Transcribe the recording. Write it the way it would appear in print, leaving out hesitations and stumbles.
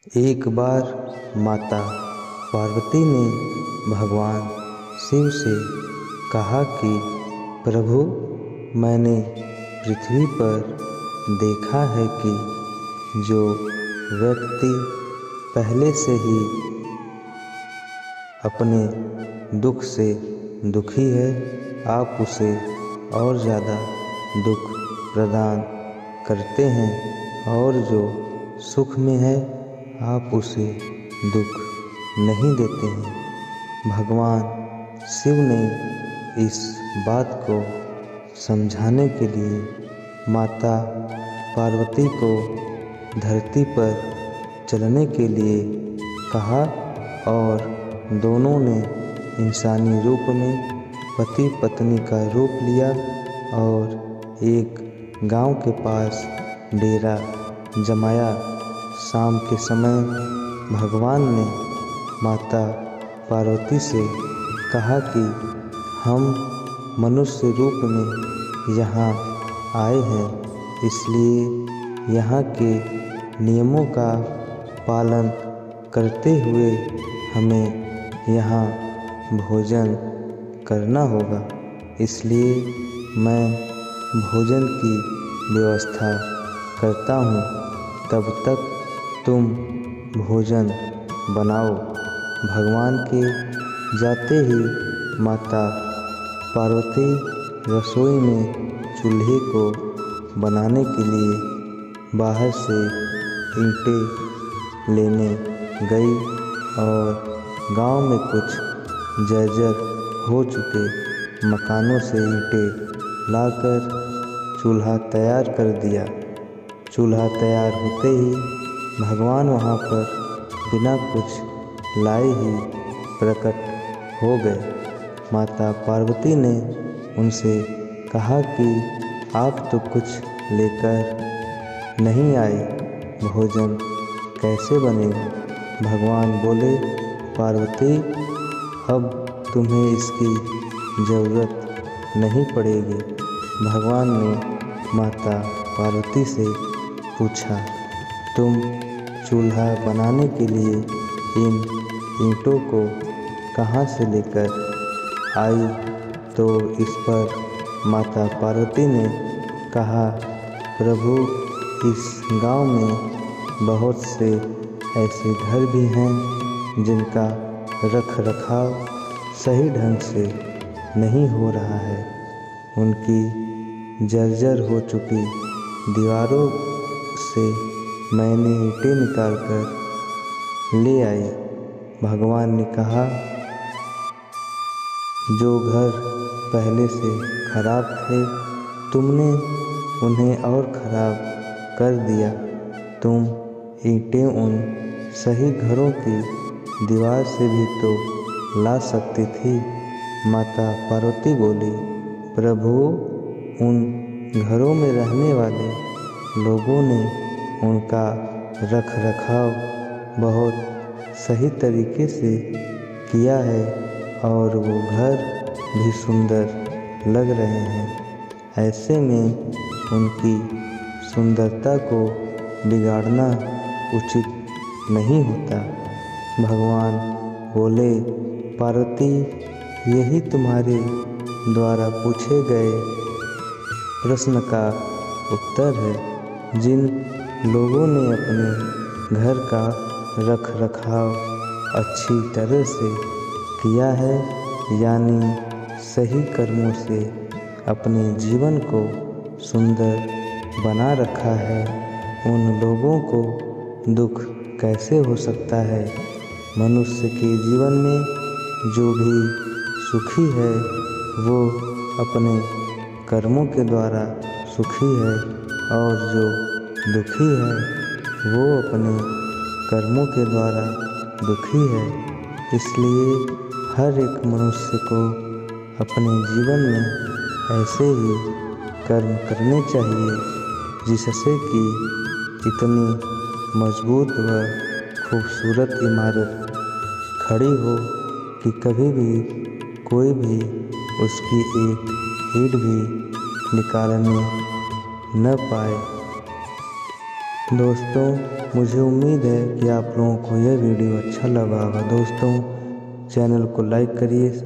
एक बार माता पार्वती ने भगवान शिव से कहा कि प्रभु, मैंने पृथ्वी पर देखा है कि जो व्यक्ति पहले से ही अपने दुख से दुखी है, आप उसे और ज़्यादा दुख प्रदान करते हैं, और जो सुख में है आप उसे दुख नहीं देते हैं। भगवान शिव ने इस बात को समझाने के लिए माता पार्वती को धरती पर चलने के लिए कहा, और दोनों ने इंसानी रूप में पति पत्नी का रूप लिया और एक गांव के पास डेरा जमाया। शाम के समय भगवान ने माता पार्वती से कहा कि हम मनुष्य रूप में यहाँ आए हैं, इसलिए यहाँ के नियमों का पालन करते हुए हमें यहाँ भोजन करना होगा। इसलिए मैं भोजन की व्यवस्था करता हूँ, तब तक तुम भोजन बनाओ। भगवान के जाते ही माता पार्वती रसोई में चूल्हे को बनाने के लिए बाहर से ईंटें लेने गई, और गांव में कुछ जर्जर हो चुके मकानों से ईंटें लाकर चूल्हा तैयार कर दिया। चूल्हा तैयार होते ही भगवान वहाँ पर बिना कुछ लाए ही प्रकट हो गए। माता पार्वती ने उनसे कहा कि आप तो कुछ लेकर नहीं आए, भोजन कैसे बनेगा? भगवान बोले, पार्वती, अब तुम्हें इसकी ज़रूरत नहीं पड़ेगी। भगवान ने माता पार्वती से पूछा, तुम चूल्हा बनाने के लिए इन ईंटों को कहाँ से लेकर आई? तो इस पर माता पार्वती ने कहा, प्रभु, इस गांव में बहुत से ऐसे घर भी हैं जिनका रख रखाव सही ढंग से नहीं हो रहा है। उनकी जर्जर हो चुकी दीवारों से मैंने ईंटें निकाल कर ले आई। भगवान ने कहा, जो घर पहले से खराब थे, तुमने उन्हें और खराब कर दिया। तुम ईंटें उन सही घरों की दीवार से भी तो ला सकती थी। माता पार्वती बोली, प्रभु, उन घरों में रहने वाले लोगों ने उनका रख रखाव बहुत सही तरीके से किया है, और वो घर भी सुंदर लग रहे हैं। ऐसे में उनकी सुंदरता को बिगाड़ना उचित नहीं होता। भगवान बोले, पार्वती, यही तुम्हारे द्वारा पूछे गए प्रश्न का उत्तर है। जिन लोगों ने अपने घर का रख रखाव अच्छी तरह से किया है, यानी सही कर्मों से अपने जीवन को सुंदर बना रखा है, उन लोगों को दुख कैसे हो सकता है? मनुष्य के जीवन में जो भी सुखी है वो अपने कर्मों के द्वारा सुखी है, और जो दुखी है वो अपने कर्मों के द्वारा दुखी है। इसलिए हर एक मनुष्य को अपने जीवन में ऐसे ही कर्म करने चाहिए जिससे कि इतनी मजबूत व खूबसूरत इमारत खड़ी हो कि कभी भी कोई भी उसकी एक ईंट भी निकालने न पाए। दोस्तों मुझे उम्मीद है कि आप लोगों को यह वीडियो अच्छा लगा होगा। दोस्तों चैनल को लाइक करिए।